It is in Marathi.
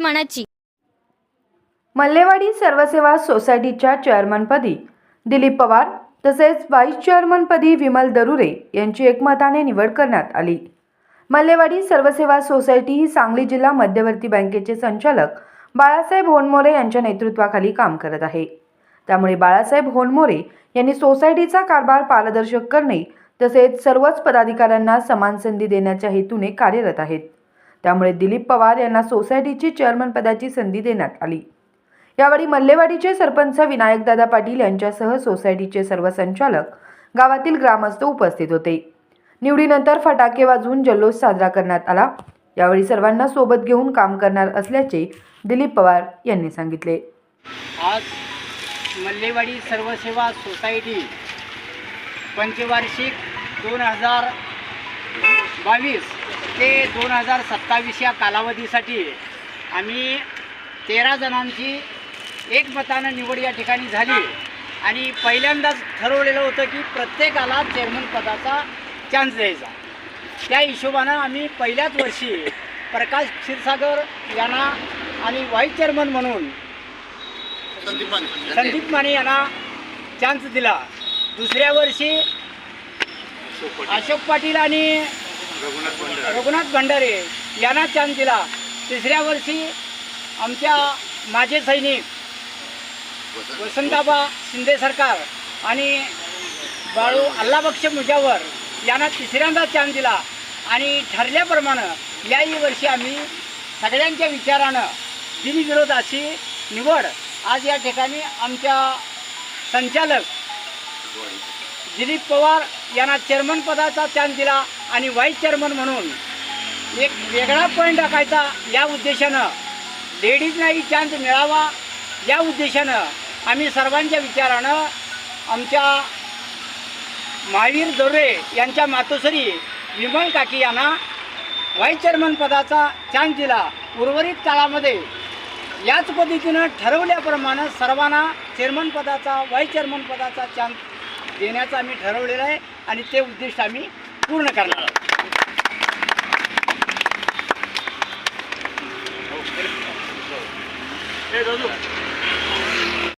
मनाची। मल्लेवाडी सर्वसेवा सोसायटीच्या चेअरमनपदी दिलीप पवार तसेच व्हाईस चेअरमनपदी विमल दरुरे यांची एकमताने निवड करण्यात आली। मल्लेवाडी सर्वसेवा सोसायटी ही सांगली जिल्हा मध्यवर्ती बँकेचे संचालक बाळासाहेब होनमोरे यांच्या नेतृत्वाखाली काम करत आहे। त्यामुळे बाळासाहेब होनमोरे यांनी सोसायटीचा कारभार पारदर्शक करणे तसेच सर्वच पदाधिकाऱ्यांना समान संधी देण्याच्या हेतूने कार्यरत आहेत। त्यामुळे दिलीप पवार यांना सोसायटीची चेअरमन पदाची संधी देण्यात आली। यावेळी मल्लेवाडीचे सरपंच विनायकदादा पाटील यांच्यासह सोसायटीचे सर्व संचालक, गावातील ग्रामस्थ उपस्थित होते। निवडीनंतर फटाके वाजवून जल्लोष साजरा करण्यात आला। यावेळी सर्वांना सोबत घेऊन काम करणार असल्याचे दिलीप पवार यांनी सांगितले। आज मल्लेवाडी सर्वसेवा सोसायटी पंचवार्षिक 2022 ते 2027 या कालावधीसाठी आम्ही 13 जणांची एकमतानं निवड या ठिकाणी झाली आणि पहिल्यांदाच ठरवलेलं होतं की प्रत्येकाला चेअरमन पदाचा चान्स द्यायचा। त्या हिशोबानं आम्ही पहिल्याच वर्षी प्रकाश क्षीरसागर यांना आणि व्हाईस चेअरमन म्हणून संदीप माने यांना चान्स दिला। दुसऱ्या वर्षी अशोक पाटील आणि रघुनाथ भंडारे यांना चान्स दिला। तिसऱ्या वर्षी आमच्या माजी सैनिक वसंताबा शिंदे सरकार आणि बाळू अल्लाबक्ष मुजावर यांना तिसऱ्यांदा चान्स दिला आणि ठरल्याप्रमाणे याही वर्षी आम्ही सगळ्यांच्या विचारानं बिनविरोध अशी निवड आज या ठिकाणी आमच्या संचालक दिलीप पवार यांना चेअरमन पदाचा चान्स दिला आणि व्हाईस चेअरमन म्हणून एक वेगळा पॉईंट टाकायचा या उद्देशानं, लेडीजनाही चान्स मिळावा या उद्देशानं आम्ही सर्वांच्या विचारानं आमच्या महावीर दरुरे यांच्या मातोश्री विमल काकी यांना व्हाईस चेअरमन पदाचा चान्स दिला। उर्वरित काळामध्ये याच पद्धतीनं ठरवल्याप्रमाणे सर्वांना चेअरमन पदाचा, व्हाईस चेअरमन पदाचा चान्स देण्याचं आम्ही ठरवलेलं आहे आणि ते उद्दिष्ट आम्ही पूर्ण करणार आहोत।